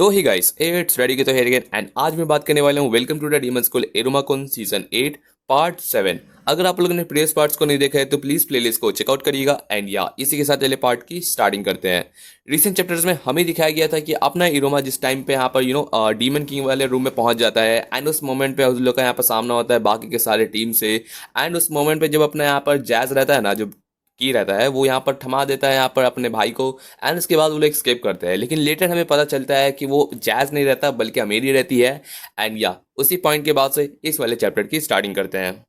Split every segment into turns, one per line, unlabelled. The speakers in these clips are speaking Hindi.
तो ही गाइस इट्स रेडी के तो हेयर अगेन एंड आज मैं बात करने वाला हूँ welcome to the demon school एरोमाकोन सीजन 8 पार्ट 7। अगर आप लोगों ने प्रीवियस पार्ट्स को नहीं देखा है तो प्लीज प्लेलिस्ट को चेकआउट करिएगा एंड या इसी के साथ पहले पार्ट की स्टार्टिंग करते हैं। रिसेंट चैप्टर्स में हमें दिखाया गया था कि अपना इरोमा जिस टाइम पे यहाँ पर डीमन किंग वाले रूम में पहुंच जाता है एंड उस मोमेंट पे उस लोग का यहाँ पर सामना होता है बाकी के सारे टीम से। एंड उस मोमेंट पे जब अपना यहाँ पर जैज रहता है ना, जो की रहता है, वो यहाँ पर थमा देता है यहाँ पर अपने भाई को एंड उसके बाद वो लोग स्केप करते हैं। लेकिन लेटर हमें पता चलता है कि वो जैज नहीं रहता बल्कि अमेरी रहती है। एंड या उसी पॉइंट के बाद से इस वाले चैप्टर की स्टार्टिंग करते हैं।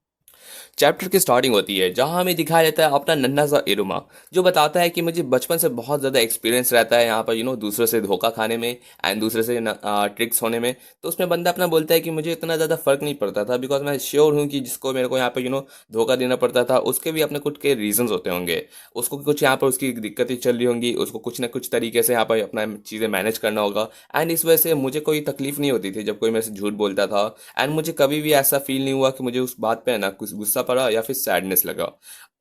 चैप्टर की स्टार्टिंग होती है जहां हमें दिखाया जाता है अपना नन्हा सा इरुमा, जो बताता है कि मुझे बचपन से बहुत ज़्यादा एक्सपीरियंस रहता है यहाँ पर दूसरों से धोखा खाने में एंड दूसरे से ट्रिक्स होने में। तो उसमें बंदा अपना बोलता है कि मुझे इतना ज़्यादा फर्क नहीं पड़ता था बिकॉज मैं श्योर हूँ कि जिसको मेरे को यहाँ पर धोखा देना पड़ता था उसके भी अपने कुछ के रीजंस होते होंगे। उसको कुछ यहाँ पर उसकी दिक्कतें चल रही होंगी, उसको कुछ ना कुछ तरीके से यहाँ पर अपना चीज़ें मैनेज करना होगा। एंड इस वजह से मुझे कोई तकलीफ नहीं होती थी जब कोई मेरे से झूठ बोलता था। एंड मुझे कभी भी ऐसा फील नहीं हुआ कि मुझे उस बात पे ना कुछ गुस्सा पड़ा या फिर सैडनेस लगा।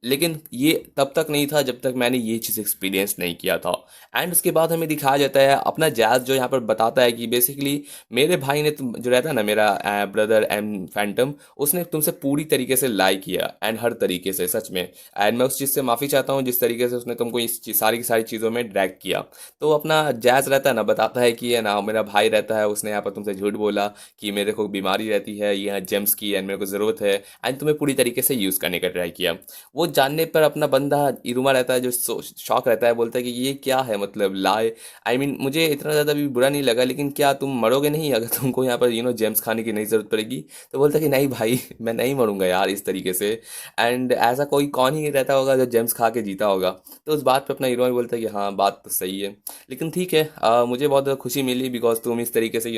लेकिन ये तब तक नहीं था जब तक मैंने ये चीज़ एक्सपीरियंस नहीं किया था। एंड उसके बाद हमें दिखाया जाता है अपना जैज जो यहाँ पर बताता है कि बेसिकली मेरे भाई ने जो रहता है ना, मेरा ब्रदर एंड फैंटम, उसने तुमसे पूरी तरीके से लाई किया एंड हर तरीके से सच में। एंड मैं उस चीज़ से माफ़ी चाहता हूँ जिस तरीके से उसने तुमको सारी की सारी चीज़ों में ड्रैग किया। तो अपना जैज रहता है ना, बताता है कि है ना मेरा भाई रहता है, उसने यहाँ पर तुमसे झूठ बोला कि मेरे को बीमारी रहती है ये जेम्स की एंड मेरे को ज़रूरत है एंड तुम्हें पूरी तरीके से यूज़ करने का ट्राई किया। वो जानने पर अपना बंदा इरुमा रहता है जो शॉक रहता है, बोलता है कि ये क्या है, मतलब लाए। मुझे इतना ज़्यादा भी बुरा नहीं लगा, लेकिन क्या तुम मरोगे नहीं अगर तुमको यहाँ पर जेम्स खाने की नहीं ज़रूरत पड़ेगी? तो बोलता है कि नहीं भाई मैं नहीं मरूंगा यार इस तरीके से। एंड ऐसा कोई कौन ही रहता होगा जो जेम्स खा के जीता होगा। तो उस बात पे अपना इरुमा बोलता है कि हाँ बात तो सही है, लेकिन ठीक है मुझे बहुत ज़्यादा खुशी मिली बिकॉज तुम इस तरीके से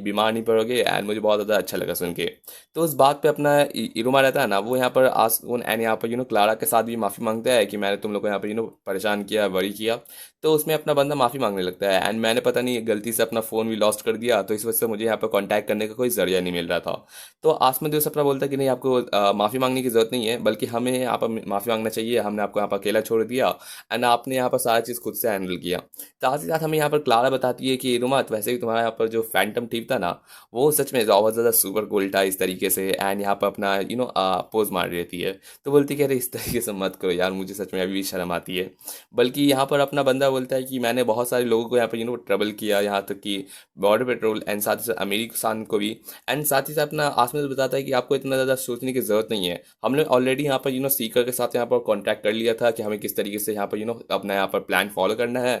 बीमार नहीं पड़ोगे एंड मुझे बहुत ज़्यादा अच्छा लगा सुन के। तो उस बात पे अपना इरुमा रहता है ना, वो यहाँ पर एंड यहाँ पर क्लारा के साथ भी माफ़ी मांगता है कि मैंने तुम लोग को यहाँ पर परेशान किया, वरी किया। तो उसमें अपना बंदा माफ़ी मांगने लगता है एंड मैंने पता नहीं गलती से अपना फ़ोन भी लॉस्ट कर दिया, तो इस वजह से मुझे यहाँ पर कांटेक्ट करने का कोई जरिया नहीं मिल रहा था। तो आसमान दिवस अपना बोलता है कि नहीं आपको माफ़ी मांगने की ज़रूरत नहीं है, बल्कि हमें यहाँ पर माफ़ी मांगना चाहिए, हमने आपको यहाँ पर अकेला छोड़ दिया एंड आपने यहाँ पर सारा चीज़ खुद से हैंडल किया। साथ ही साथ हमें यहाँ पर क्लारा बताती है कि रुमात वैसे ही तुम्हारा यहाँ पर जो फैंटम टीम था ना, वो सच में बहुत ज़्यादा सुपर कूल था इस तरीके से एंड यहाँ पर अपना पोज मार रहती है। तो बोलती कि अरे इस तरीके से मत करो यार, मुझे सच में अभी भी शर्म आती है। बल्कि यहाँ पर अपना बंदा बोलता है कि मैंने बहुत सारे लोगों को यहाँ पर ट्रबल किया, यहाँ तक कि बॉर्डर पेट्रोल एंड साथ ही साथ अमेरिकन को भी। एंड साथ ही साथ अपना आसमान बताता है कि आपको इतना ज़्यादा सोचने की ज़रूरत नहीं है, हमने ऑलरेडी यहाँ पर सीकर के साथ यहाँ पर कॉन्टैक्ट कर लिया था कि हमें किस तरीके से यहाँ पर अपना यहाँ पर प्लान फॉलो करना है।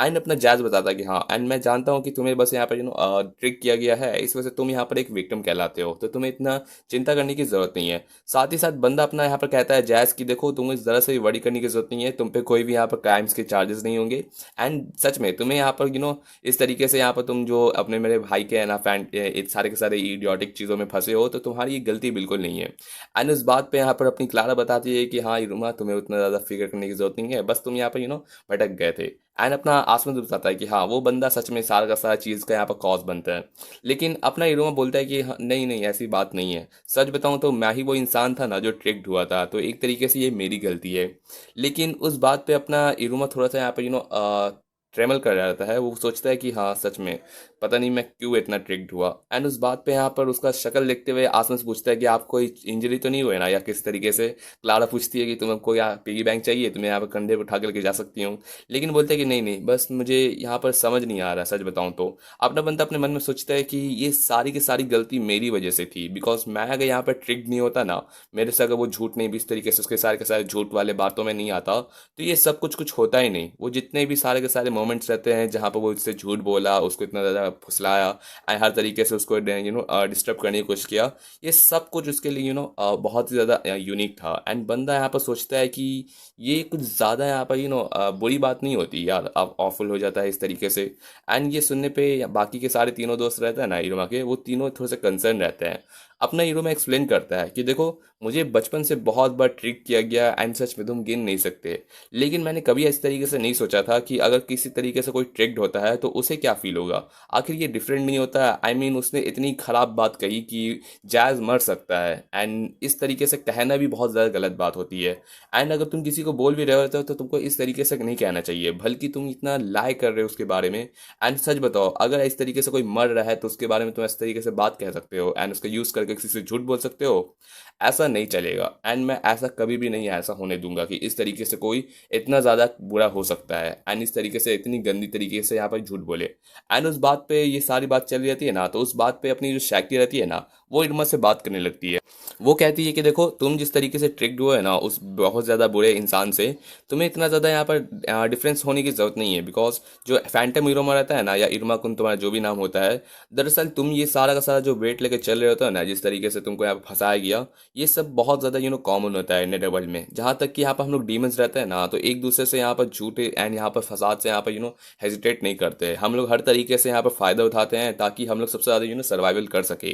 एंड अपना जैज बताता है कि हाँ एंड मैं जानता हूँ कि तुम्हें बस यहाँ पर ट्रिक किया गया है, इस वजह से तुम यहाँ पर एक विक्टिम कहलाते हो, तो तुम्हें इतना चिंता करने की ज़रूरत नहीं है। साथ ही साथ बंदा अपना यहाँ पर कहता है जैज कि देखो तुम्हें ज़रा से भी वरी करने की ज़रूरत नहीं है, तुम पे कोई भी यहाँ पर क्राइम्स के चार्जेस नहीं होंगे। एंड सच में तुम्हें यहाँ पर इस तरीके से यहाँ पर तुम जो अपने मेरे भाई के है ना फैन सारे के सारे इडियोटिक चीज़ों में फंसे हो, तो तुम्हारी ये गलती बिल्कुल नहीं है। एंड उस बात पे यहाँ पर अपनी क्लारा बताती है कि हाँ इरुमा तुम्हें उतना ज़्यादा फिक्र करने की ज़रूरत नहीं है, बस तुम यहाँ पर भटक गए थे। एंड अपना आसमान बताता है कि हाँ वो बंदा सच में सारा का सारा चीज़ का यहाँ पर कॉज बनता है। लेकिन अपना इरुमा बोलता है कि हाँ, नहीं नहीं ऐसी बात नहीं है, सच बताऊं तो मैं ही वो इंसान था ना जो ट्रिक्ड हुआ था, तो एक तरीके से ये मेरी गलती है। लेकिन उस बात पे अपना इरुमा थोड़ा सा यहाँ पे ट्रेमल कर रहा रहता है, वो सोचता है कि हाँ सच में पता नहीं मैं क्यों इतना ट्रिक्ड हुआ। एंड उस बात पे यहाँ पर उसका शक्ल देखते हुए आसमान से पूछता है कि आपको कोई इंजरी तो नहीं हुई ना, या किस तरीके से। क्लारा पूछती है कि तुमको यहाँ पिगी बैंक चाहिए, तुम्हें यहाँ पर कंधे पर उठा कर लेके जा सकती हूँ। लेकिन बोलते हैं कि नहीं नहीं बस मुझे यहाँ पर समझ नहीं आ रहा, सच बताऊँ तो। अपना बंदा अपने मन में सोचता है कि ये सारी की सारी गलती मेरी वजह से थी, बिकॉज मैं अगर यहाँ पर ट्रिक्ड नहीं होता ना, मेरे से अगर वो झूठ नहीं भी इस तरीके से उसके सारे के सारे झूठ वाले बातों में नहीं आता, तो ये सब कुछ होता ही नहीं। वो जितने भी सारे के सारे मोमेंट्स रहते हैं जहाँ पर वो उससे झूठ बोला, उसको इतना ज़्यादा फुसलाया एंड हर तरीके से उसको डिस्टर्ब करने की कोशिश किया, ये सब कुछ उसके लिए बहुत ही ज़्यादा यूनिक था। एंड बंदा यहाँ पर सोचता है कि ये कुछ ज़्यादा यहाँ पर बुरी बात नहीं होती यार, अब ऑफुल हो जाता है इस तरीके से। एंड ये सुनने पे बाकी के सारे तीनों दोस्त रहते हैं ना इरुमा के, वो तीनों थोड़े से कंसर्न रहते हैं। अपना इरुमा एक्सप्लेन करता है कि देखो मुझे बचपन से बहुत बार ट्रिक किया गया एंड सच में तुम गिन नहीं सकते, लेकिन मैंने कभी इस तरीके से नहीं सोचा था कि अगर किसी तरीके से कोई ट्रिक्ड होता है तो उसे क्या फील होगा। आखिर ये डिफरेंट नहीं होता है। आई मीन उसने इतनी खराब बात कही कि जैज़ मर सकता है, एंड इस तरीके से कहना भी बहुत ज़्यादा गलत बात होती है। एंड अगर तुम किसी को बोल भी रहे होते हो तो तुमको इस तरीके से नहीं कहना चाहिए, बल्कि तुम इतना लाइ कर रहे हो उसके बारे में। एंड सच बताओ, अगर इस तरीके से कोई मर रहा है तो उसके बारे में तुम इस तरीके से बात कह सकते हो एंड उसका यूज़ करके किसी से झूठ बोल सकते हो। ऐसा नहीं चलेगा, एंड मैं ऐसा कभी भी नहीं ऐसा होने दूंगा कि इस तरीके से कोई इतना ज़्यादा बुरा हो सकता है एंड इस तरीके से इतनी गंदी तरीके से यहाँ पर झूठ बोले। एंड उस बात पे ये सारी बात चल रही रहती है ना, तो उस बात पे अपनी जो शैकी रहती है ना, वो इरमा से बात करने लगती है। वो कहती है कि देखो, तुम जिस तरीके से ट्रिक्ड हुए है ना उस बहुत ज़्यादा बुरे इंसान से, तुम्हें इतना ज़्यादा यहाँ पर डिफरेंस होने की ज़रूरत नहीं है। बिकॉज जो फैंटम इरोमा रहता है ना, या इरमा कुन तुम्हारा जो भी नाम होता है, दरअसल तुम ये सारा का सारा जो वेट लेके चल रहे होते हो ना, जिस तरीके से तुमको यहाँ पर फंसाया गया, ये सब बहुत ज़्यादा कॉमन होता है नेटवर्ल्ड में। जहाँ तक कि यहाँ पर हम लोग डीमंस रहते हैं ना, तो एक दूसरे से यहाँ पर झूठे एंड यहाँ पर फसाद से यहाँ पर हेजिटेट नहीं करते। हम लोग हर तरीके से यहाँ पर फ़ायदा उठाते हैं ताकि हम लोग सबसे ज़्यादा सर्वाइवल कर सके।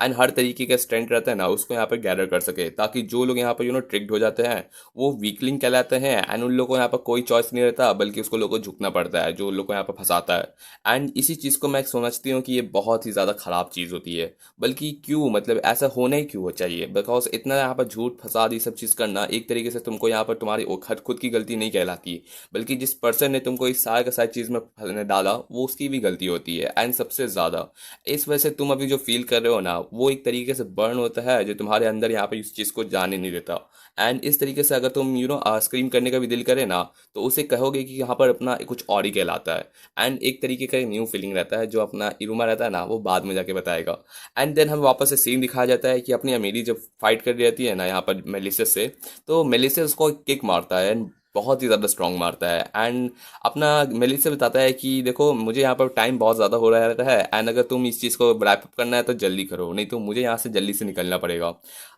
एंड हर तरीके का स्ट्रेंथ रहता है ना, उसको यहाँ पर गैदर कर सके, ताकि जो लोग यहाँ पर ट्रिक्ड हो जाते हैं वो वीकलिंग कहलाते हैं। एंड उन लोगों को यहाँ पर कोई चॉइस नहीं रहता, बल्कि उसको लोगों को झुकना पड़ता है जो लोग को यहाँ पर फंसाता है। एंड इसी चीज़ को मैं समझती हूँ कि ये बहुत ही ज़्यादा ख़राब चीज़ होती है। बल्कि क्यों, मतलब ऐसा होना ही क्यों चाहिए। बिकॉज इतना यहाँ पर झूठ फसाद ये सब चीज़ करना एक तरीके से तुमको यहाँ पर तुम्हारी खुद की गलती नहीं कहलाती, बल्कि जिस पर्सन ने तुमको इस सारे का सारी चीज़ में फंसने डाला वो उसकी भी गलती होती है। एंड सबसे ज़्यादा इस वजह से तुम अभी जो फील कर रहे हो ना, वो एक तरीके से बर्न होता है जो तुम्हारे अंदर यहाँ पर इस चीज़ को जाने नहीं देता। एंड इस तरीके से अगर तुम स्क्रीम करने का भी दिल करे ना, तो उसे कहोगे कि यहाँ पर अपना कुछ और ही कहलाता है। एंड एक तरीके का न्यू फीलिंग रहता है जो अपना इरुमा रहता है ना, वो बाद में जाके बताएगा। एंड देन हमें वापस से सीन दिखाया जाता है कि अपनी अमीरी जब फाइट कर रही रहती है ना यहाँ पर मेलिसियस से, तो मेलिसियस उसको किक मारता है एंड बहुत ही ज़्यादा स्ट्रांग मारता है। एंड अपना मेलिसियस बताता है कि देखो, मुझे यहाँ पर टाइम बहुत ज़्यादा हो रहा रहता है, एंड अगर तुम इस चीज़ को रैप अप करना है तो जल्दी करो, नहीं तो मुझे यहाँ से जल्दी से निकलना पड़ेगा।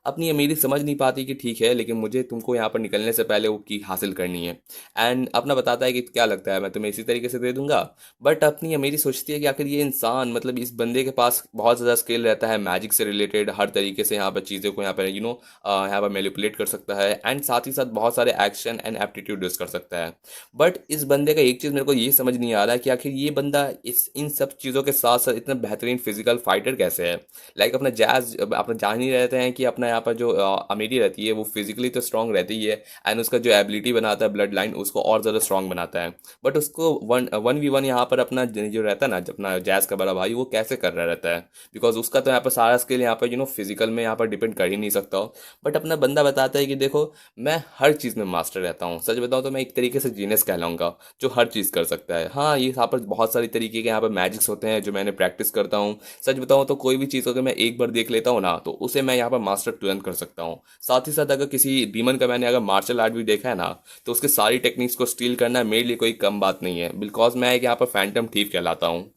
अपनी अमीरी समझ नहीं पाती कि ठीक है, लेकिन मुझे तुमको यहाँ पर निकलने से पहले वो की हासिल करनी है। एंड अपना बताता है कि क्या लगता है मैं तुम्हें इसी तरीके से दे दूंगा। बट अपनी अमीरी सोचती है कि आखिर ये इंसान, मतलब इस बंदे के पास बहुत ज़्यादा स्किल रहता है मैजिक से रिलेटेड, हर तरीके से यहाँ पर चीज़ों को यहाँ पर यहाँ पर मैनिपुलेट कर सकता है, एंड साथ ही साथ बहुत सारे एक्शन एंड एप्टीट्यूड यूज़ कर सकता है। बट इस बंदे का एक चीज़ मेरे को ये समझ नहीं आ रहा है कि आखिर ये बंदा इस इन सब चीज़ों के साथ साथ इतना बेहतरीन फिजिकल फाइटर कैसे है। लाइक अपना जैज, अपना जान ही रहते हैं कि अपना यहाँ पर जो अमीरी रहती है वो फिजिकली तो स्ट्रांग रहती ही है, एंड उसका जो एबिलिटी बनाता है ब्लड लाइन उसको और ज़्यादा स्ट्रांग बनाता है। बट उसको 1v1 यहाँ पर अपना जो रहता है ना, अपना जैज का बड़ा भाई, वो कैसे कर रहा रहता है। बिकॉज उसका तो यहाँ पर सारा स्किल यहाँ पर फिजिकल में यहाँ पर डिपेंड कर ही नहीं सकता। बट अपना बंदा बताता है कि देखो, मैं हर चीज़ में मास्टर रहता हूँ। सच बताऊँ तो मैं एक तरीके से जीनियस कहलाऊंगा जो हर चीज़ कर सकता है। हाँ, ये यहाँ पर बहुत सारी तरीके के यहाँ पर मैजिक्स होते हैं जो मैंने प्रैक्टिस करता हूँ। सच बताऊँ तो कोई भी चीज़ अगर मैं एक बार देख लेता हूँ ना, तो उसे मैं यहाँ पर मास्टर तुरंत कर सकता हूँ। साथ ही साथ अगर किसी डीमन का मैंने अगर मार्शल आर्ट भी देखा है ना, तो उसके सारी टेक्निक्स को स्टील करना मेरे लिए कोई कम बात नहीं है। बिकॉज मैं एक यहाँ पर फैंटम थीफ कहलाता हूँ।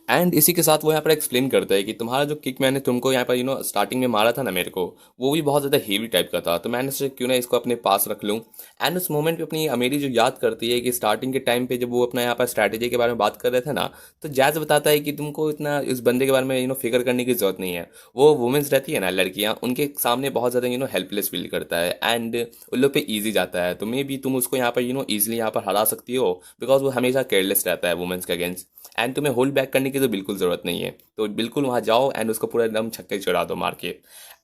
एंड इसी के साथ वो यहाँ पर एक्सप्लेन करता है कि तुम्हारा जो किक मैंने तुमको यहाँ पर स्टार्टिंग में मारा था ना मेरे को, वो भी बहुत ज़्यादा हेवी टाइप का था, तो मैंने सोचा क्यों ना इसको अपने पास रख लूँ। एंड उस मोमेंट पे अपनी अमेरी जो याद करती है कि स्टार्टिंग के टाइम पे जब वो अपना यहाँ पर स्ट्रैटेजी के बारे में बात कर रहे थे ना, तो जैज बताता है कि तुमको इतना इस बंदे के बारे में फिक्र करने की जरूरत नहीं है। वो वुमेन्स रहती है ना, लड़कियाँ, उनके सामने बहुत ज़्यादा हेल्पलेस फील करता है, एंड उन लोग पे ईजी जाता है। तो मे भी तुम उसको यहाँ पर ईजिली यहाँ पर हरा सकती हो, बिकॉज वो हमेशा केयरलेस रहता है वुमेन्स के अगेंस्ट। एंड तुम्हें होल्ड बैक करने की तो बिल्कुल ज़रूरत नहीं है, तो बिल्कुल वहाँ जाओ एंड उसको पूरा एकदम छक्के चढ़ा दो मार के।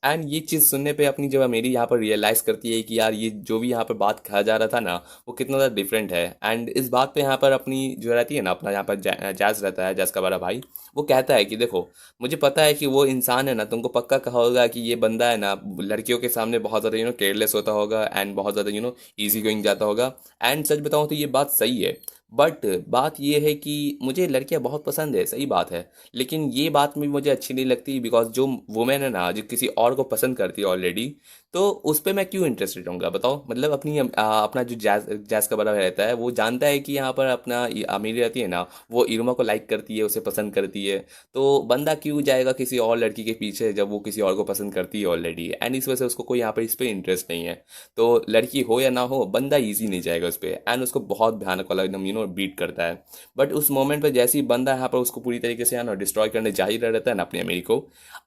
एंड ये चीज़ सुनने पे अपनी जब मेरी यहाँ पर रियलाइज़ करती है कि यार ये जो भी यहाँ पर बात कहा जा रहा था ना, वो कितना ज़्यादा डिफरेंट है। एंड इस बात पे यहाँ पर अपनी जो रहती है ना, अपना यहाँ पर जैज रहता है, जैज का बड़ा भाई, वो कहता है कि देखो, मुझे पता है कि वो इंसान है ना, तुमको पक्का कहा होगा कि ये बंदा है ना लड़कियों के सामने बहुत ज़्यादा केयरलेस होता होगा एंड बहुत ज़्यादा ईजी गोइंग जाता होगा। एंड सच बताऊँ तो ये बात सही है। बट बात ये है कि मुझे लड़कियां बहुत पसंद है, सही बात है, लेकिन ये बात भी मुझे अच्छी नहीं लगती। बिकॉज जो वुमेन है ना, जो किसी और को पसंद करती है ऑलरेडी, तो उस पर मैं क्यों इंटरेस्टेड रहूँगा बताओ। मतलब अपना जो जैज जैज का बड़ा रहता है, वो जानता है कि यहाँ पर अपना अमीरी रहती है ना, वो इरमा को लाइक करती है, उसे पसंद करती है, तो बंदा क्यों जाएगा किसी और लड़की के पीछे जब वो किसी और को पसंद करती है ऑलरेडी। एंड इस वजह से उसको कोई यहाँ पर इस पर इंटरेस्ट नहीं है। तो लड़की हो या ना हो, बंदा ईजी नहीं जाएगा उस पर, एंड उसको बहुत भयानक वाला एकदम बीट करता है। बट उस मोमेंट पे जैसे ही बंदा यहाँ पर उसको पूरी तरीके से डिस्ट्रॉय करने जा ही रहता है ना अपनी अमीरी को,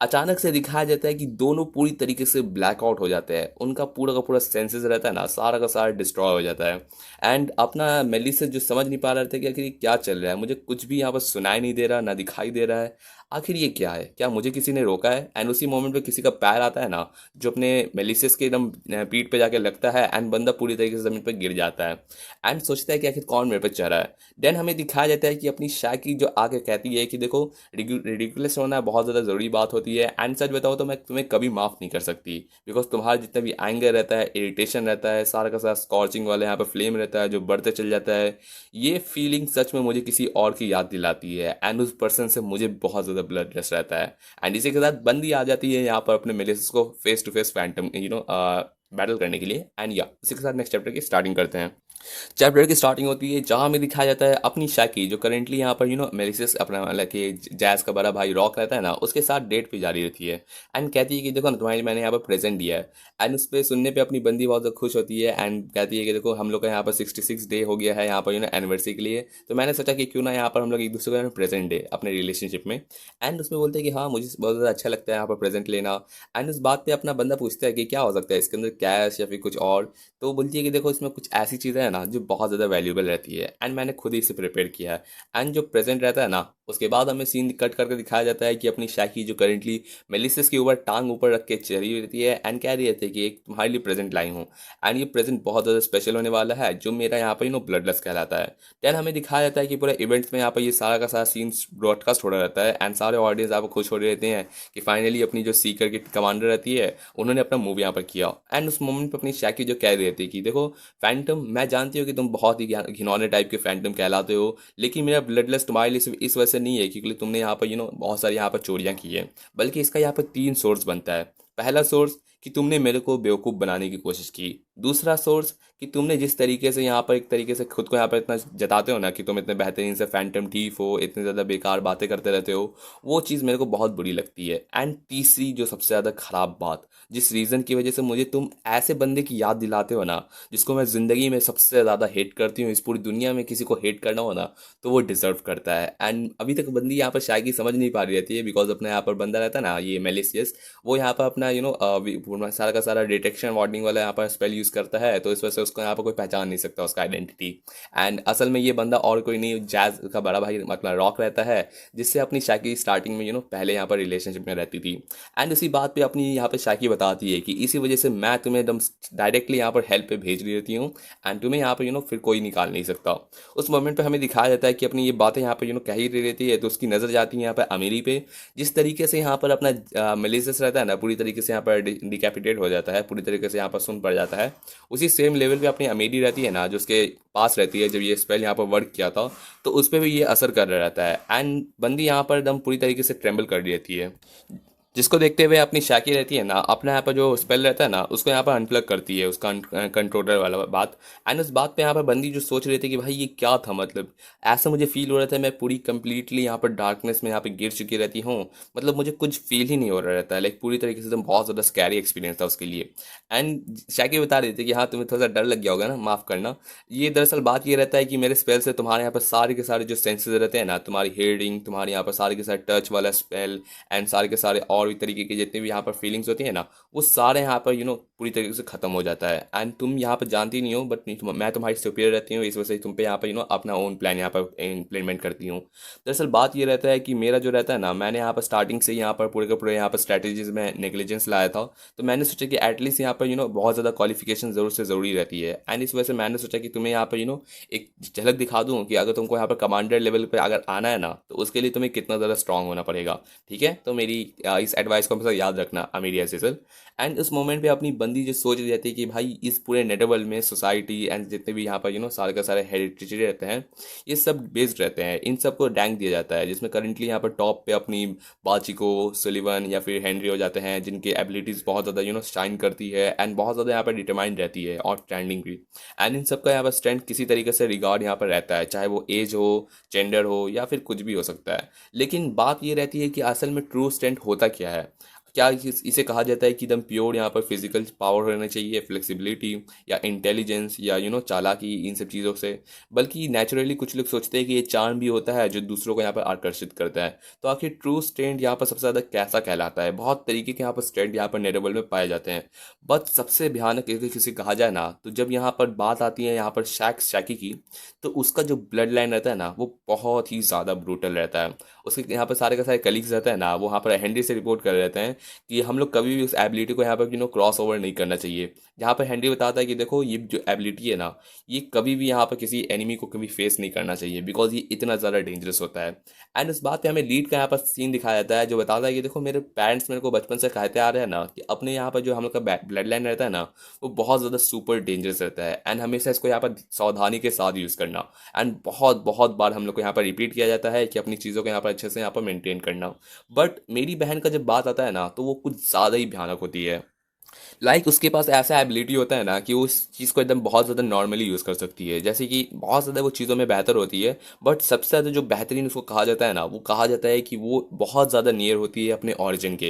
अचानक से दिखाया जाता है कि दोनों पूरी तरीके से ब्लैकआउट हो जाते जाते हैं उनका पूरा का पूरा सेंसेस रहता है ना, सारा का सारा डिस्ट्रॉय हो जाता है। एंड अपना मेलिसा जो समझ नहीं पा रहे थे कि आखिर ये क्या चल रहा है, मुझे कुछ भी यहाँ पर सुनाई नहीं दे रहा, ना दिखाई दे रहा है, आखिर ये क्या है, क्या मुझे किसी ने रोका है। एंड उसी मोमेंट पे किसी का पैर आता है ना, जो अपने मेलिसियस के एकदम पीठ पे जाके लगता है, एंड बंदा पूरी तरीके से जमीन पर गिर जाता है एंड सोचता है कि आखिर कौन मेरे पे चढ़ा है। देन हमें दिखाया जाता है कि अपनी शाकी जो आके कहती है कि देखो, रिडिकुलस होना बहुत ज़्यादा ज़रूरी बात होती है, एंड सच बताओ तो मैं तुम्हें कभी माफ़ नहीं कर सकती, बिकॉज तुम्हारा जितना भी एंगर रहता है, इरिटेशन रहता है, सारा का सारा स्कॉर्चिंग वाला यहाँ पर फ्लेम रहता है जो बढ़ते चल जाता है, ये फीलिंग सच में मुझे किसी और की याद दिलाती है। एंड उस पर्सन से मुझे बहुत ज़्यादा ब्लड रश रहता है। एंड इसी के साथ बंदी आ जाती है यहाँ पर अपने मेलिस को face to face phantom battle करने के लिए। एंड या इसी के साथ नेक्स्ट चैप्टर की स्टार्टिंग करते हैं। चैप्टर की स्टार्टिंग होती है जहाँ हमें दिखाया जाता है अपनी शाकी, जो करेंटली यहाँ पर मेलिसियस अपना मतलब कि जैज का बड़ा भाई रॉक रहता है ना, उसके साथ डेट पे जारी रहती है। एंड कहती है कि देखो ना, तुम्हारे मैंने यहाँ पर प्रेजेंट दिया है। एंड उस पर सुनने पे अपनी बंदी बहुत ज़्यादा खुश होती है एंड कहती है कि देखो, हम लोग का यहाँ पर 66 डे हो गया है यहाँ पर एनिवर्सरी के लिए, तो मैंने सोचा कि क्यों ना यहाँ पर हम लोग एक दूसरे को प्रेजेंट डे अपने रिलेशनशिप में। एंड उसमें बोलते हैं कि हाँ, मुझे बहुत ज़्यादा अच्छा लगता है यहाँ पर प्रेजेंट लेना। एंड उस बात पे अपना बंदा पूछता है कि क्या हो सकता है इसके अंदर, कैश या फिर कुछ और। तो वो बोलती है कि देखो, इसमें कुछ ऐसी चीज़ें हैं ना जो बहुत ज़्यादा वैल्यूबल रहती है, एंड मैंने खुद ही इसे प्रिपेयर किया है। एंड जो प्रेजेंट रहता है ना, उसके बाद हमें सीन कट करके दिखाया जाता है कि अपनी शाकी जो करेंटली मेलिसियस के ऊपर टांग ऊपर रख के चली रहती है एंड कह रही रहती है कि एक तुम्हारे लिए प्रेजेंट लाई हूँ, एंड ये प्रेजेंट बहुत ज़्यादा स्पेशल होने वाला है, जो मेरा यहाँ पर ब्लडलेस कहलाता है। देन हमें दिखाया जाता है कि पूरे इवेंट्स में यहाँ पर ये सारा का सारा सीन ब्रॉडकास्ट हो रहा रहता है, एंड सारे ऑडियंस यहाँ पर खुश हो रहे रहते हैं कि फाइनली अपनी जो सीकर की कमांडर रहती है, उन्होंने अपना मूव यहाँ पर किया। एंड उस मोमेंट पर अपनी शाकी जो कह रही रहती है कि देखो फैंटम, मैं जानती हूँ कि तुम बहुत ही घिनौने टाइप के फैंटम कहलाते हो, लेकिन मेरा ब्लडलेस तुम्हारे लिए सिर्फ इस वजह से नहीं है क्योंकि तुमने यहाँ पर बहुत सारी यहाँ पर चोरियाँ की है, बल्कि इसका यहाँ पर 3 सोर्स बनता है। पहला सोर्स कि तुमने मेरे को बेवकूफ़ बनाने की कोशिश की। दूसरा सोर्स कि तुमने जिस तरीके से यहाँ पर एक तरीके से खुद को यहाँ पर इतना जताते हो ना कि तुम इतने बेहतरीन से फैंटम थीफ हो, इतने ज़्यादा बेकार बातें करते रहते हो, वो चीज़ मेरे को बहुत बुरी लगती है। एंड तीसरी जो सबसे ज़्यादा ख़राब बात, जिस रीज़न की वजह से मुझे तुम ऐसे बंदे की याद दिलाते हो ना, जिसको मैं ज़िंदगी में सबसे ज़्यादा हेट करती हूँ, इस पूरी दुनिया में किसी को हेट करना हो ना, तो वो डिज़र्व करता है। एंड अभी तक बंदी यहाँ पर शायकी समझ नहीं पा रही रहती है, बिकॉज अपना यहाँ पर बंदा रहता है ना, ये मेलिसियस, वो यहाँ पर अपना सारा का सारा डिटेक्शन वार्निंग वाला यहाँ पर स्पेल यूज़ करता है, तो इस वजह से उसको यहाँ पर कोई पहचान नहीं सकता उसका आइडेंटिटी। एंड असल में ये बंदा और कोई नहीं, जैज का बड़ा भाई मतलब रॉक रहता है, जिससे अपनी शाकी स्टार्टिंग में पहले यहाँ पर रिलेशनशिप में रहती थी। एंड इसी बात पे अपनी यहाँ पे शाकी बताती है कि इसी वजह से मैं तुम्हें एकदम डायरेक्टली यहाँ पर हेल्प पे भेज रही रहती हूँ, एंड तुम्हें यहाँ पर फिर कोई निकाल नहीं सकता। उस मोमेंट पे हमें दिखाया जाता है कि अपनी ये बातें यहाँ पर कह ही रही रहती है, तो उसकी नज़र जाती है यहाँ पर अमीरी पे। जिस तरीके से यहाँ पर अपना मेलिसियस रहता है ना, पूरी तरीके से यहाँ पर डिकैपिटेट हो जाता है, पूरी तरीके से यहाँ पर सुन पड़ जाता है, उसी सेम लेवल पे अपनी अमीरी रहती है ना, जो उसके पास रहती है जब ये स्पेल यहाँ पर वर्क किया था, तो उस पर भी ये असर कर रहा रहता है। एंड बंदी यहाँ पर एकदम पूरी तरीके से ट्रेम्बल कर रही रहती है, जिसको देखते हुए अपनी शाकी रहती है ना, अपना यहाँ पर जो स्पेल रहता है ना, उसको यहाँ पर अनप्लग करती है, उसका कंट्रोलर वाला बात। एंड उस बात पे यहाँ पर बंदी जो सोच रही थी कि भाई ये क्या था, मतलब ऐसा मुझे फील हो रहा था मैं पूरी कंप्लीटली यहाँ पर डार्कनेस में यहाँ पे गिर चुकी रहती हूँ, मतलब मुझे कुछ फील ही नहीं हो रहा रहता है, लाइक पूरी तरीके से एकदम बहुत ज़्यादा स्कैरी एक्सपीरियंस था उसके लिए। एंड शाकी बता रही थी कि हाँ, तुम्हें थोड़ा सा डर लग गया होगा ना, माफ़ करना। ये दरअसल बात ये रहता है कि मेरे स्पेल से तुम्हारे यहाँ पर सारे के सारे जो सेंसेस रहते हैं ना, तुम्हारी हियरिंग, तुम्हारे यहाँ पर सारे के सारे टच वाला स्पेल, एंड सारे के सारे और भी तरीके के जितने भी यहाँ पर फीलिंग्स होती है ना, वो सारे यहाँ पर पूरी तरीके से खत्म हो जाता है। एंड तुम यहाँ पर जानती नहीं हो, बट मैं तुम्हारी सुपीरियर रहती हूँ, इस वजह से तुम पे यहाँ पर अपना ओन प्लान यहाँ पर इम्प्लीमेंट करती हूँ। दरअसल बात ये रहता है कि मेरा जो रहता है ना, मैंने यहाँ पर स्टार्टिंग से यहाँ पर पूरे के पूरे यहाँ पर स्ट्रैटेजीज में नेग्लिजेंस लाया था, तो मैंने सोचा कि एटलीस्ट यहाँ पर बहुत ज़्यादा क्वालिफिकेशन ज़रूर से ज़रूरी रहती है। एंड इस वजह से मैंने सोचा कि तुम्हें यहाँ पर एक झलक दिखा दूँ कि अगर तुमको यहाँ पर कमांडर लेवल पर अगर आना है ना, तो उसके लिए तुम्हें कितना ज़्यादा स्ट्रांग होना पड़ेगा। ठीक है, तो मेरी इस एडवाइस को हमेशा याद रखना अमीरिया सेसल। एंड उस मोमेंट पे अपनी बंदी जो सोच रही रहती है कि भाई इस पूरे नेटवर्ल्ड में सोसाइटी एंड जितने भी यहाँ पर सारे का सारे हेरिटेज रहते हैं, ये सब बेस्ड रहते हैं, इन सबको रैंक दिया जाता है, जिसमें करंटली यहाँ पर टॉप पे अपनी बाचिको, सुलिवन या फिर हेनरी हो जाते हैं, जिनकी एबिलिटीज़ बहुत ज़्यादा शाइन करती है एंड बहुत ज़्यादा यहाँ पर डिटरमाइंड रहती है और स्टैंडिंग भी। एंड इन सबका यहाँ पर स्ट्रेंथ किसी तरीके से रिगार्ड यहाँ पर रहता है, चाहे वो एज हो, जेंडर हो, या फिर कुछ भी हो सकता है। लेकिन बात ये रहती है कि असल में ट्रू स्ट्रेंथ होता क्या है। क्या इसे कहा जाता है कि एकदम प्योर यहाँ पर फिजिकल पावर होना चाहिए, फ्लेक्सिबिलिटी या इंटेलिजेंस या चालाकी, इन सब चीज़ों से। बल्कि नेचुरली कुछ लोग सोचते हैं कि ये चार्म भी होता है जो दूसरों को यहाँ पर आकर्षित करता है। तो आखिर ट्रू स्ट्रेंथ यहाँ पर सबसे ज़्यादा कैसा कहलाता है? बहुत तरीके के यहाँ पर स्ट्रेंथ यहाँ पर नेरेबल में पाए जाते हैं। बट सबसे भयानक यदि किसी कहा जाए ना, तो जब यहाँ पर बात आती है यहाँ पर शैकी की, तो उसका जो ब्लड लाइन रहता है ना, वो बहुत ही ज़्यादा ब्रूटल रहता है। उसके यहाँ पर सारे के सारे कलीग्स रहते हैं ना, वो यहाँ पर हेनरी से रिपोर्ट कर रहे रहते हैं कि हम लोग कभी भी उस एबिलिटी को यहाँ पर क्रॉस ओवर नहीं करना चाहिए। यहाँ पर हेनरी बताता है कि देखो ये जो एबिलिटी है ना, ये कभी भी यहाँ पर किसी एनिमी को कभी फेस नहीं करना चाहिए, बिकॉज ये इतना ज़्यादा डेंजरस होता है। एंड उस बात पे हमें लीड का यहाँ पर सीन दिखाया जाता है जो बताता है कि देखो मेरे पेरेंट्स मेरे को बचपन से कहते आ रहे हैं ना कि अपने यहाँ पर जो हम लोग का ब्लड लाइन रहता है ना, वो बहुत ज़्यादा सुपर डेंजरस रहता है, एंड हमेशा इसको यहाँ पर सावधानी के साथ यूज़ करना। एंड बहुत बहुत बार हम लोग को यहाँ पर रिपीट किया जाता है कि अपनी चीज़ों को यहाँ पर अच्छे से यहाँ पर मेंटेन करना। बट मेरी बहन का जब बात आता है ना, तो वो कुछ ज़्यादा ही भयानक होती है। उसके पास ऐसा एबिलिटी होता है ना कि वो उस चीज़ को एकदम बहुत ज़्यादा नॉर्मली यूज़ कर सकती है, जैसे कि बहुत ज़्यादा वो चीज़ों में बेहतर होती है। बट सबसे ज़्यादा जो बेहतरीन उसको कहा जाता है ना, वो कहा जाता है कि वो बहुत ज़्यादा नियर होती है अपने ऑरिजिन के।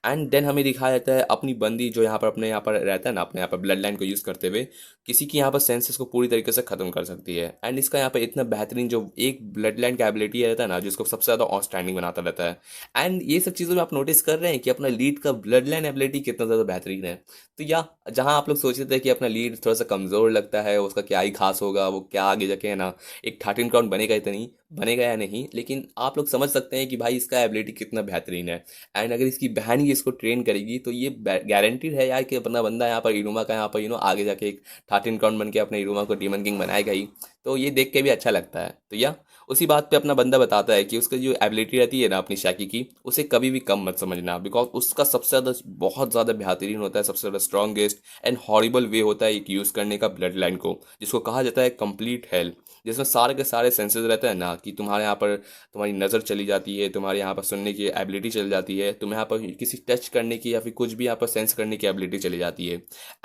एंड देन हमें दिखाया जाता है अपनी बंदी जो यहाँ पर अपने यहाँ पर रहता है ना, अपने यहाँ पर ब्लड लाइन को यूज़ करते हुए किसी की यहाँ पर सेंसेस को पूरी तरीके से ख़त्म कर सकती है। एंड इसका यहाँ पर इतना बेहतरीन जो एक ब्लड लाइन का एबिलिटी रहता है ना, जिसको सबसे ज़्यादा आउटस्टैंडिंग बनाता रहता है। एंड ये सब चीज़ों में आप नोटिस कर रहे हैं कि अपना लीड का ब्लड लाइन एबिलिटी कितना ज़्यादा बेहतरीन है। तो या जहाँ आप लोग सोच रहे थे कि अपना लीड थोड़ा सा कमज़ोर लगता है, उसका क्या ही खास होगा, वो क्या आगे जाके है ना एक 13 क्राउन बनेगा या नहीं बनेगा या नहीं, लेकिन आप लोग समझ सकते हैं कि भाई इसका एबिलिटी कितना बेहतरीन है। एंड अगर इसकी बहन ही इसको ट्रेन करेगी तो ये गारंटीड है यार कि अपना बंदा यहाँ पर इरुमा का यहाँ पर आगे जाके एक 13 क्राउन बन के अपने इरुमा को डीमन किंग बनाएगा ही। तो ये देख के भी अच्छा लगता है। तो या उसी बात पे अपना बंदा बताता है कि उसकी जो एबिलिटी रहती है ना अपनी शैकी की, उसे कभी भी कम मत समझना, बिकॉज उसका सबसे ज़्यादा बहुत ज़्यादा बेहतरीन होता है, सबसे ज़्यादा स्ट्रॉन्गेस्ट एंड हॉरिबल वे होता है एक यूज़ करने का ब्लड लाइन को, जिसको कहा जाता है कंप्लीट हेल्थ। जिसमें सारे के सारे सेंसेस रहते हैं ना, कि तुम्हारे यहाँ पर तुम्हारी नज़र चली जाती है, तुम्हारे यहाँ पर सुनने की एबिलिटी चली जाती है, तुम्हें यहाँ पर किसी टच करने की या फिर कुछ भी यहाँ पर सेंस करने की एबिलिटी चली जाती है।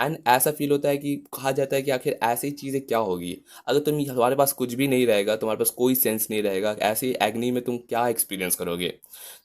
एंड ऐसा फील होता है कि कहा जाता है कि आखिर ऐसी चीज़ें क्या होगी अगर तुम्हारे पास कुछ भी नहीं रहेगा, तुम्हारे पास कोई सेंस नहीं रहेगा, ऐसी एग्नी में तुम क्या एक्सपीरियंस करोगे?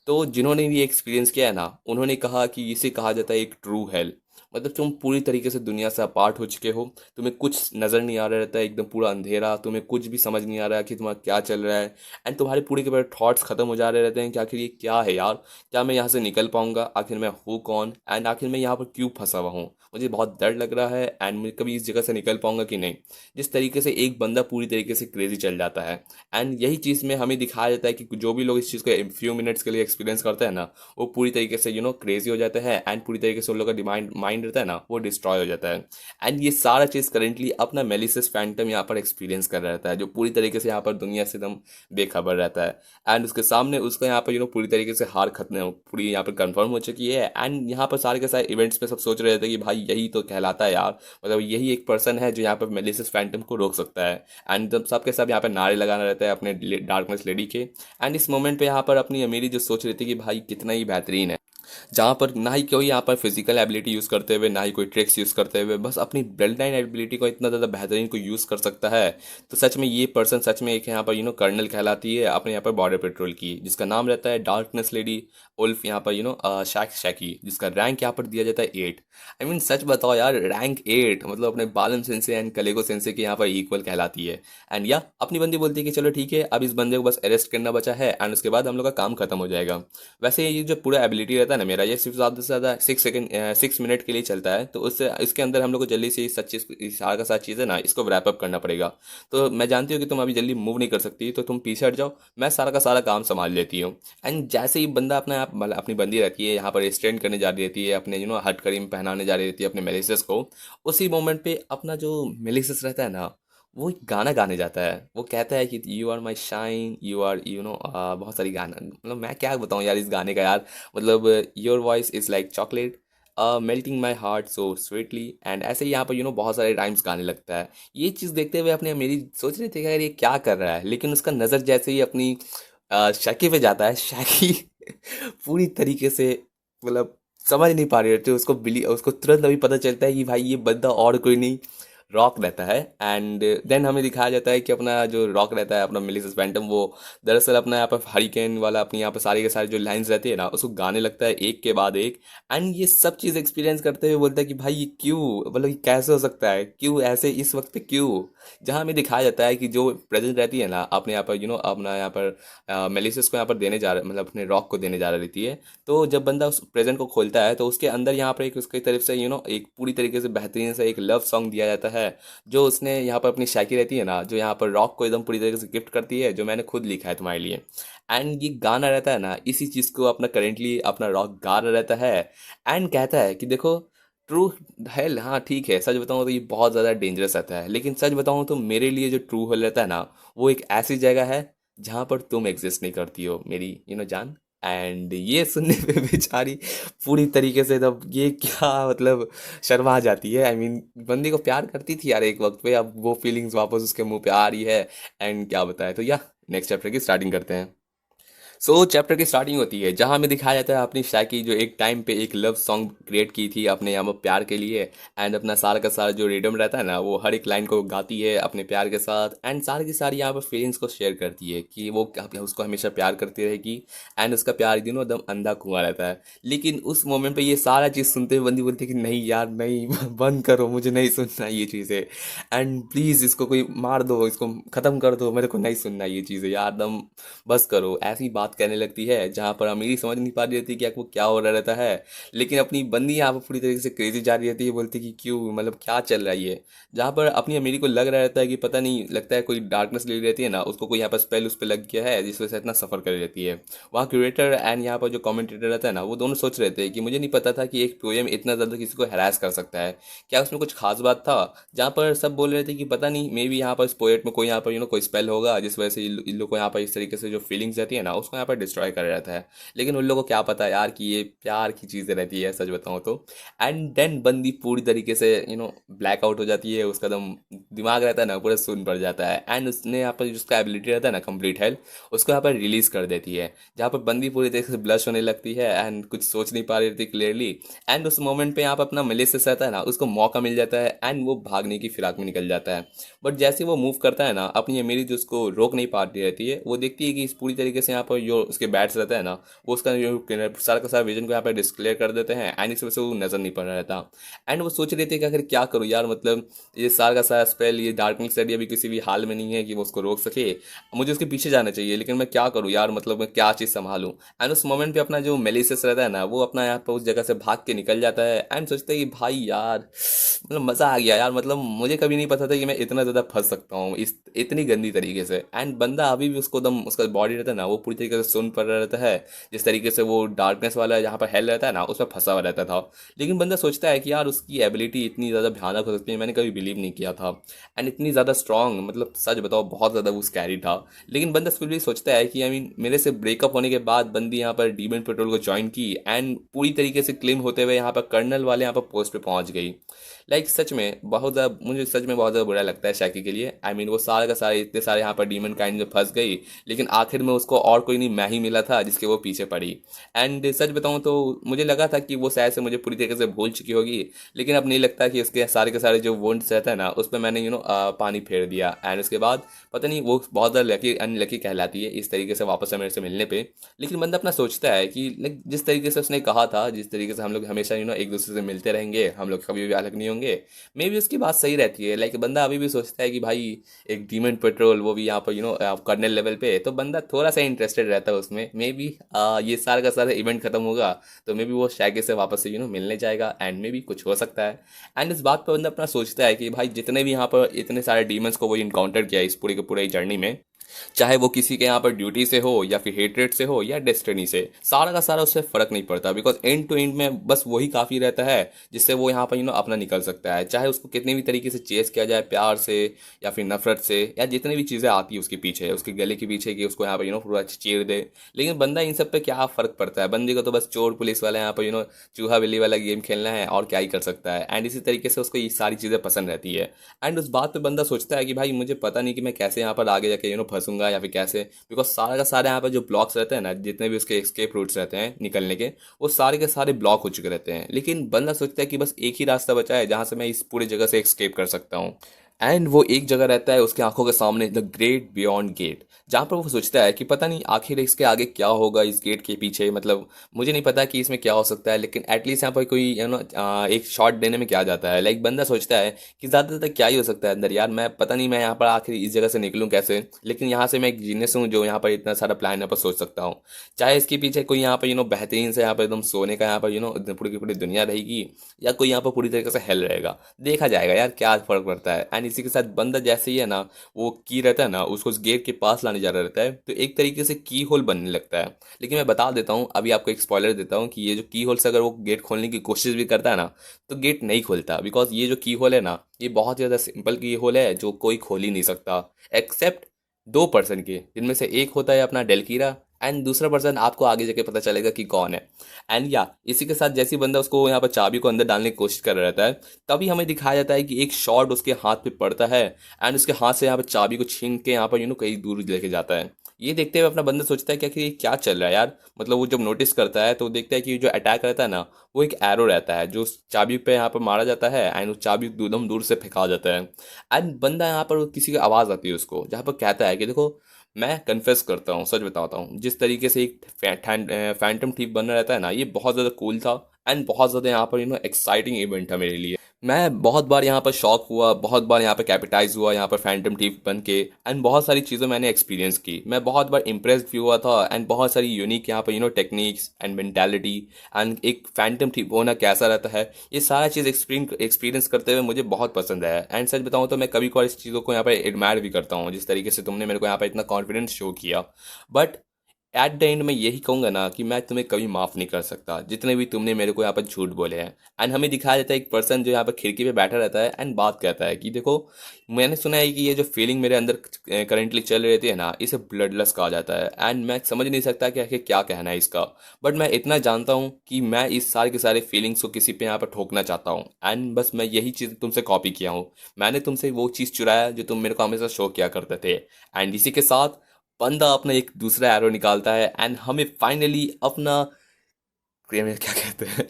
तो जिन्होंने भी एक्सपीरियंस किया है ना, उन्होंने कहा कि इसे कहा जाता है एक ट्रू हेल। मतलब तुम पूरी तरीके से दुनिया से अपार्ट हो चुके हो, तुम्हें कुछ नज़र नहीं आ रहा रहता है, एकदम पूरा अंधेरा, तुम्हें कुछ भी समझ नहीं आ रहा है कि तुम्हारा क्या चल रहा है। एंड तुम्हारे पूरे के पूरे थॉट्स खत्म हो जा रहे रहते हैं कि आखिर ये क्या है यार, क्या मैं यहाँ से निकल पाऊंगा, आखिर मैं हूँ कौन, एंड आखिर मैं यहाँ पर क्यों फंसा हुआ हूँ, मुझे बहुत डर लग रहा है, एंड मैं कभी इस जगह से निकल पाऊंगा कि नहीं। जिस तरीके से एक बंदा पूरी तरीके से क्रेजी चल जाता है। एंड यही चीज़ में हमें दिखाया जाता है कि जो भी लोग इस चीज़ को फ्यू मिनट्स के लिए एक्सपीरियंस करते हैं ना, वो पूरी तरीके से क्रेजी हो जाते हैं, एंड पूरी तरीके से उन लोगों का माइंड रहता है ना, वो डिस्ट्रॉय हो जाता है। एंड ये सारा चीज़ करेंटली अपना मेलिसिस फैंटम यहाँ पर एक्सपीरियंस कर रहा रहता है, जो पूरी तरीके से यहाँ पर दुनिया से एकदम बेखबर रहता है। एंड उसके सामने उसका यहाँ पर पूरी तरीके से हार खत्म पूरी यहाँ पर कंफर्म हो चुकी है। एंड यहाँ पर सारे के सारे इवेंट्स में सब सोच रहे थे कि भाई यही तो कहलाता है यार, मतलब यही एक पर्सन है जो यहाँ पर मेलिसिस फैंटम को रोक सकता है। एंड जब सबके सब यहाँ पर नारे लगाना रहता है अपने डार्कनेस लेडी के। एंड इस मोमेंट पे यहाँ पर अपनी अमीरी जो सोच रही थी कि भाई कितना ही बेहतरीन है, जहाँ पर ना ही कोई यहाँ पर फिजिकल एबिलिटी यूज़ करते हुए, ना ही कोई ट्रिक्स यूज़ करते हुए, बस अपनी ब्लड लाइन एबिलिटी को इतना ज़्यादा बेहतरीन को यूज़ कर सकता है। तो सच में ये पर्सन सच में एक यहाँ पर कर्नल कहलाती है अपने यहाँ पर बॉर्डर पेट्रोल की, जिसका नाम रहता है डार्कनेस लेडी उल्फ यहाँ पर शैकी, जिसका रैंक यहाँ पर दिया जाता है 8। आई मीन सच बताओ यार, रैंक 8 मतलब अपने बालम सेंसे एंड कलेगो सेंसे के यहाँ पर इक्वल कहलाती है। एंड या अपनी बंदी बोलती है कि चलो ठीक है, अब इस बंदे को बस अरेस्ट करना बचा है, एंड उसके बाद हम लोग का काम खत्म हो जाएगा। वैसे ये जो पूरा एबिलिटी रहता है ना मेरा, ये सिर्फ ज़्यादा से ज़्यादा 6 मिनट के लिए चलता है, तो उससे इसके अंदर हम लोग को जल्दी से सच चीज़ सारा का सारा चीज़ है ना, इसको रैप अप करना पड़ेगा। तो मैं जानती हूँ कि तुम अभी जल्दी मूव नहीं कर सकती, तो तुम पीछे हट जाओ, मैं सारा का सारा काम संभाल लेती हूँ। एंड जैसे ही बंदा अपने आप मतलब अपनी बंदी रहती है यहाँ पर स्टैंड करने जा रही रहती है, अपने हथकड़ी में पहनाने जा रही रहती है अपने मेलिसस को, उसी मोमेंट पे अपना जो मेलिसस रहता है ना, वो एक गाना गाने जाता है। वो कहता है कि you are my shine, you are बहुत सारी गाना, मतलब मैं क्या बताऊँ यार इस गाने का यार, मतलब your voice is like chocolate melting my heart so sweetly, and ऐसे ही यहाँ पर बहुत सारे राइम्स गाने लगता है। ये चीज़ देखते हुए अपने मेरी सोच रही थी कि यार ये क्या कर रहा है, लेकिन उसका नज़र जैसे ही अपनी शैकी पे जाता है, शैकी पूरी तरीके से मतलब समझ नहीं पा रही होती, उसको तुरंत अभी पता चलता है कि भाई ये बंदा और कोई नहीं, रॉक रहता है। एंड देन हमें दिखाया जाता है कि अपना जो रॉक रहता है, अपना मेलिसस फैंटम, वो दरअसल अपना यहाँ पर हरिकेन वाला अपनी यहाँ पर सारी के सारी जो लाइंस रहती है ना, उसको गाने लगता है एक के बाद एक। एंड ये सब चीज़ एक्सपीरियंस करते हुए बोलता है कि भाई ये क्यों, मतलब ये कैसे हो सकता है, क्यों ऐसे इस वक्त पे क्यों। जहाँ हमें दिखाया जाता है कि जो प्रेजेंट रहती है ना अपने यहाँ पर अपना यहाँ पर मेलिसस को यहाँ पर देने जा रहा, मतलब अपने रॉक को देने जा रही रहती है। तो जब बंदा उस प्रेजेंट को खोलता है तो उसके अंदर यहाँ पर एक उसकी तरफ से एक पूरी तरीके से बेहतरीन सा एक लव सॉन्ग दिया जाता है, जो उसने यहाँ पर अपनी शायकी रहती है ना, जो यहाँ पर रॉक को एकदम पूरी तरीके से गिफ्ट करती है, जो मैंने खुद लिखा है तुम्हारे लिए। एंड ये गाना रहता है ना, इसी चीज़ को अपना करेंटली अपना रॉक गा रहा रहता है। एंड कहता है कि देखो, ट्रू हेल, हाँ ठीक है, सच बताऊँ तो ये बहुत ज़्यादा डेंजरस रहता है, लेकिन सच बताऊँ तो मेरे लिए जो ट्रू हेल रहता है ना, वो एक ऐसी जगह है जहाँ पर तुम एग्जिस्ट नहीं करती हो मेरी जान। एंड ये सुनने पे बेचारी पूरी तरीके से, तब ये क्या मतलब शर्मा जाती है। आई मीन बंदी को प्यार करती थी यार एक वक्त पे, अब वो फीलिंग्स वापस उसके मुंह पे आ रही है। एंड क्या बताए, तो या नेक्स्ट चैप्टर की स्टार्टिंग करते हैं। सो चैप्टर की स्टार्टिंग होती है जहाँ हमें दिखाया जाता है अपनी शायकी, जो एक टाइम पे एक लव सॉन्ग क्रिएट की थी अपने यहाँ पर प्यार के लिए। एंड अपना सारा का सारा जो रिदम रहता है ना, वो हर एक लाइन को गाती है अपने प्यार के साथ। एंड सारी की सारी यहाँ पर फीलिंग्स को शेयर करती है कि वो उसको हमेशा प्यार करती रहेगी। एंड उसका प्यार एकदम अंधा कुआं रहता है। लेकिन उस मोमेंट पे ये सारा चीज़ सुनते हुए बंदी बोलती है कि नहीं यार नहीं, बंद करो, मुझे नहीं सुनना ये चीज़ें। एंड प्लीज़ इसको कोई मार दो, इसको ख़त्म कर दो, मेरे को नहीं सुनना ये चीज़ें यार, दम बस करो। ऐसी बात कहने लगती है जहाँ पर अमीरी समझ नहीं पा रही रहती कि आपको क्या हो रहा रहता है। लेकिन अपनी बंदी यहाँ पर पूरी तरीके से क्रेजी जा रही रहती है, बोलती कि क्यों, मतलब क्या चल रहा है ये। जहाँ पर अपनी अमीरी को लग रहा रहता है कि पता नहीं, लगता है कोई डार्कनेस ले रहती है ना, उसको कोई यहाँ पर स्पेल उस पर लग गया है जिस वजह से इतना सफ़र कर रही रहती है। वहाँ क्यूरेटर एंड यहाँ पर जो कमेंटेटर रहता है ना, वो दोनों सोच रहे थे कि मुझे नहीं पता था कि एक पोएम इतना ज़्यादा किसी को हैरास कर सकता है, क्या उसमें कुछ खास बात था। जहाँ पर सब बोल रहे थे कि पता नहीं, मे बी यहाँ पर इस पोएट में कोई यहाँ पर कोई स्पेल होगा जिस वजह से इन लोग को यहाँ पर इस तरीके से जो फीलिंग्स रहती है ना, उसको यहाँ पर डिस्ट्रॉय कर रहता है। लेकिन उन लोगों को क्या पता यार कि ये प्यार की चीज़ें रहती है, सच बताऊँ तो। एंड देन बंदी पूरी तरीके से ब्लैक आउट हो जाती है, उसका दम दिमाग रहता है ना पूरा सुन पड़ जाता है। एंड उसने यहाँ पर जिसका एबिलिटी रहता है ना कंप्लीट हेल्थ, उसको यहाँ पर रिलीज कर देती है। जहाँ पर बंदी पूरी तरीके से ब्लश होने लगती है एंड कुछ सोच नहीं पा रही थी क्लियरली। एंड उस मोमेंट पे यहाँ पर अपना मेलिसस रहता है ना, उसको मौका मिल जाता है एंड वो भागने की फिराक में निकल जाता है। बट जैसे वो मूव करता है ना, अपनी अमीरी जो उसको रोक नहीं पाती रहती है, वो देखती है कि इस पूरी तरीके से यहाँ पर जो उसके बैट्स रहता है ना, वो उसका सारा का सारा विजन को यहाँ पर डिस्क्लेयर कर देते हैं। एंड इस वजह से वो नजर नहीं पड़ रहा रहता। एंड वो सोच रही थी कि आखिर क्या करूँ यार, मतलब ये सारा का सारा स्पेल, ये डार्कनेस स्टडी अभी किसी भी हाल में नहीं है कि वो उसको रोक सके। मुझे उसके पीछे जाना चाहिए, लेकिन मैं क्या करूँ यार, मतलब मैं क्या चीज़ संभालूं। एंड उस मोमेंट पे अपना जो मेलिसस रहता है ना, वो अपना यहाँ पर उस जगह से भाग के निकल जाता है। एंड सोचता है कि भाई यार, मतलब मज़ा आ गया यार, मतलब मुझे कभी नहीं पता था कि मैं इतना ज़्यादा फंस सकता हूँ इस इतनी गंदी तरीके से। एंड बंदा अभी भी उसको दम, उसका बॉडी रहता है ना, वो पूरी तरीके से सुन पड़ रहा रहता है, जिस तरीके से वो डार्कनेस वाला जहाँ पर हेल रहता है ना, उसमें फंसा हुआ रहता था। लेकिन बंदा सोचता है कि यार उसकी एबिलिटी इतनी ज़्यादा भयानक हो सकती है, मैंने कभी बिलीव नहीं किया था। एंड इतनी ज़्यादा स्ट्रांग, मतलब सच बताओ बहुत ज़्यादा वो स्कैरी था। लेकिन बंदा फिर भी सोचता है कि आई मीन मेरे से ब्रेकअप होने के बाद बंदी यहाँ पर डीमन पेट्रोल को ज्वाइन की एंड पूरी तरीके से क्लेम होते हुए यहाँ पर कर्नल वाले यहाँ पर पोस्ट पे पहुंच गई। सच में बहुत ज़्यादा, मुझे सच में बहुत ज़्यादा बुरा लगता है शाकी के लिए। आई मीन वो सारे का सारे इतने सारे यहाँ पर डीमन काइंड में फंस गई, लेकिन आखिर में उसको और कोई नहीं, मैं ही मिला था जिसके वो पीछे पड़ी। एंड सच बताऊँ तो मुझे लगा था कि वो शायद से मुझे पूरी तरीके से भूल चुकी होगी, लेकिन अब नहीं लगता कि उसके सारे के सारे जो वोंड्स रहता है ना, उस पर मैंने पानी फेर दिया। एंड उसके बाद पता नहीं वो बहुत ज़्यादा लकी अनलकी कहलाती है इस तरीके से वापस से मेरे से मिलने पे। लेकिन बंदा अपना सोचता है कि जिस तरीके से उसने कहा था, जिस तरीके से हम लोग हमेशा एक दूसरे से मिलते रहेंगे, हम लोग कभी भी अलग नहीं होंगे, मे भी उसकी बात सही रहती है। बंदा अभी भी सोचता है कि भाई एक डीमन पेट्रोल, वो भी यहाँ पर कर्नल लेवल पे, तो बंदा थोड़ा सा इंटरेस्टेड रहता है उसमें। मे बी ये सारा का सारा इवेंट खत्म होगा तो मे बी वो शैगे से वापस से मिलने जाएगा एंड मे भी कुछ हो सकता है। एंड इस बात पर बंदा अपना सोचता है कि भाई जितने भी यहाँ पर इतने सारे डीमंस को वो इनकाउंटर किया इस पूरी के पूरे जर्नी में, चाहे वो किसी के यहाँ पर ड्यूटी से हो या फिर हेट्रेड से हो या डेस्टिनी से, सारा का सारा उससे फर्क नहीं पड़ता। बिकॉज एंड टू एंड में बस वही काफ़ी रहता है जिससे वो यहाँ पर अपना निकल सकता है। चाहे उसको कितनी भी तरीके से चेस किया जाए, प्यार से या फिर नफरत से, या जितनी भी चीज़ें आती है उसके पीछे, उसके गले के पीछे कि उसको यहाँ पर पूरा चीर दे। लेकिन बंदा इन सब पे क्या फ़र्क पड़ता है, बंदे को तो बस चोर पुलिस वाला यहाँ पर चूहा बिल्ली वाला गेम खेलना है, और क्या ही कर सकता है। एंड इसी तरीके से उसको ये सारी चीज़ें पसंद रहती है। एंड उस बात पर बंदा सोचता है कि भाई मुझे पता नहीं कि मैं कैसे यहाँ पर आगे जाके फंस फंसूंगा या फिर कैसे, बिकॉज सारा का सारा यहाँ पर जो ब्लॉक्स रहते हैं ना, जितने भी उसके एस्केप रूट्स रहते हैं निकलने के, वो सारे के सारे ब्लॉक हो चुके रहते हैं। लेकिन बंदा सोचता है कि बस एक ही रास्ता बचा है जहाँ से मैं इस पूरी जगह से एस्केप कर सकता हूँ। एंड वो एक जगह रहता है उसकी आंखों के सामने, द ग्रेट बियॉन्ड गेट, जहाँ पर वो सोचता है कि पता नहीं आखिर इसके आगे क्या होगा, इस गेट के पीछे, मतलब मुझे नहीं पता कि इसमें क्या हो सकता है, लेकिन एटलीस्ट यहाँ पर कोई एक शॉट देने में क्या जाता है। लाइक बंदा सोचता है कि ज़्यादातर क्या ही हो सकता है अंदर यार, मैं पता नहीं मैं यहाँ पर आखिर इस जगह से निकलूँ कैसे, लेकिन यहाँ से मैं एक जीनियस हूँ जो यहाँ पर इतना सारा प्लान यहाँ पर सोच सकता हूँ। चाहे इसके पीछे कोई यहाँ पर बेहतरीन से यहाँ पर एकदम सोने का यहाँ पर पूरी की पूरी दुनिया रहेगी, या कोई यहाँ पर पूरी तरीके से हेल रहेगा, देखा जाएगा यार क्या फर्क पड़ता है। एंड इसी के साथ बंदा जैसे ही है ना, वो की रहता है ना, उसको उस गेट के पास लाने जा रहा रहता है, तो एक तरीके से की होल बनने लगता है। लेकिन मैं बता देता हूँ, अभी आपको एक स्पॉइलर देता हूँ कि ये जो की होल से अगर वो गेट खोलने की कोशिश भी करता है ना, तो गेट नहीं खुलता, बिकॉज ये जो की होल है ना, ये बहुत ज़्यादा सिंपल की होल है जो कोई खोल ही नहीं सकता एक्सेप्ट दो पर्सन के, जिनमें से एक होता है अपना डेलकीरा, एंड दूसरा पर्सन आपको आगे जाके पता चलेगा कि कौन है। एंड या इसी के साथ जैसे ही बंदा उसको यहाँ पर चाबी को अंदर डालने की कोशिश कर रहा रहता है, तभी हमें दिखाया जाता है कि एक शॉट उसके हाथ पे पड़ता है, एंड उसके हाथ से यहाँ पर चाबी को छीन के यहाँ पर कहीं दूर लेके जाता है। ये देखते हुए अपना बंदा सोचता है क्या कि ये क्या चल रहा है यार, मतलब वो जब नोटिस करता है तो देखता है कि जो अटैक रहता है ना, वो एक एरो रहता है जो उस चाबी पे यहाँ पर मारा जाता है, एंड उस चाबी एकदम दूर से फेंका जाता है। एंड बंदा यहाँ पर किसी की आवाज़ आती है उसको, जहाँ पर कहता है कि देखो मैं कन्फेस करता हूँ, सच बताता हूँ, जिस तरीके से एक फैंटम थीफ बना रहता है ना, ये बहुत ज़्यादा कूल था, एंड बहुत ज़्यादा यहाँ पर एक्साइटिंग इवेंट था मेरे लिए। मैं बहुत बार यहाँ पर शॉक हुआ, बहुत बार यहाँ पर कैपिटाइज हुआ यहाँ पर फैंटम थीफ बन के, एंड बहुत सारी चीज़ें मैंने एक्सपीरियंस की। मैं बहुत बार इम्प्रेस्ड भी हुआ था, एंड बहुत सारी यूनिक यहाँ पर टेक्निक्स एंड मेंटालिटी, एंड एक फैंटम थीफ होना कैसा रहता है, ये सारा चीज़ एक्सपीरियंस करते हुए मुझे बहुत पसंद आया। एंड सच बताऊँ तो मैं कभी कभार इस चीज़ों को यहाँ पर एडमायर भी करता हूँ, जिस तरीके से तुमने मेरे को यहाँ पर इतना कॉन्फिडेंस शो किया। बट एट द एंड मैं यही कहूँगा ना कि मैं तुम्हें कभी माफ़ नहीं कर सकता, जितने भी तुमने मेरे को यहाँ पर झूठ बोले हैं। एंड हमें दिखाया जाता है एक पर्सन जो यहाँ पर खिड़की पे बैठा रहता है एंड बात कहता है कि देखो, मैंने सुना है कि ये जो फीलिंग मेरे अंदर करेंटली चल रही है ना, इसे ब्लड लस्ट कहा जाता है। एंड मैं समझ नहीं सकता कि आखिर क्या कहना है इसका, बट मैं इतना जानता हूँ कि मैं इस सारे के सारे फीलिंग्स को किसी पे यहाँ पर ठोकना चाहता हूँ, एंड बस मैं यही चीज़ तुमसे कॉपी किया हूँ। मैंने तुमसे वो चीज़ चुराया जो तुम मेरे को हमेशा शो किया करते थे। एंड इसी के साथ बंदा अपना एक दूसरा एरो निकालता है, एंड हमें फाइनली अपना क्या कहते हैं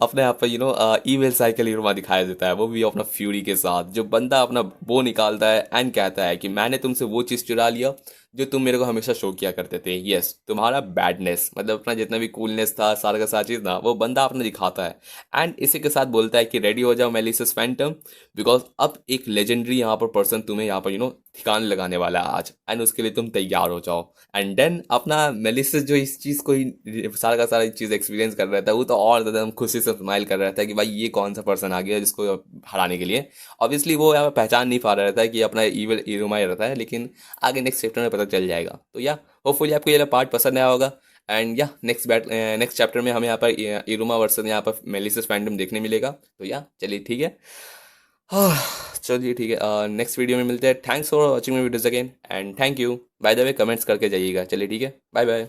अपने यहाँ पर ईमेल साइकिल हीरो दिखाया देता है, वो भी अपना फ्यूरी के साथ, जो बंदा अपना वो निकालता है एंड कहता है कि मैंने तुमसे वो चीज़ चुरा लिया जो तुम मेरे को हमेशा शो किया करते थे। यस, तुम्हारा बैडनेस, मतलब अपना जितना भी कूलनेस था, सारा का सारा चीज़ ना, वो बंदा अपना दिखाता है। एंड इसी के साथ बोलता है कि रेडी हो जाओ मेलिसस फैंटम, बिकॉज अब एक लेजेंडरी यहाँ पर पर्सन तुम्हें यहाँ पर ठिकाने लगाने वाला है आज, एंड उसके लिए तुम तैयार हो जाओ। एंड देन अपना मेलिसस जो इस चीज़ को सारा का सारा चीज़ एक्सपीरियंस कर रहा था, वो तो और ज़्यादा खुशी से स्माइल कर रहा था कि भाई ये कौन सा पर्सन आ गया जिसको हराने के लिए। ऑब्वियसली वो यहाँ पर पहचान नहीं पा रहा था कि अपना ईवल इरुमा रहता है, लेकिन आगे नेक्स्ट चैप्टर में पता चल जाएगा। तो या होपफुली आपको ये पार्ट पसंद आया होगा। एंड या नेक्स्ट चैप्टर में हमें यहाँ पर इरुमा वर्सेस यहाँ पर मेलिसस फैंटम देखने मिलेगा। तो या चलिए ठीक है, हाँ चलिए ठीक है, नेक्स्ट वीडियो में मिलते हैं। Thanks for watching my videos again, and thank you. By the way comments करके जाइएगा। चलिए ठीक है, बाय बाय।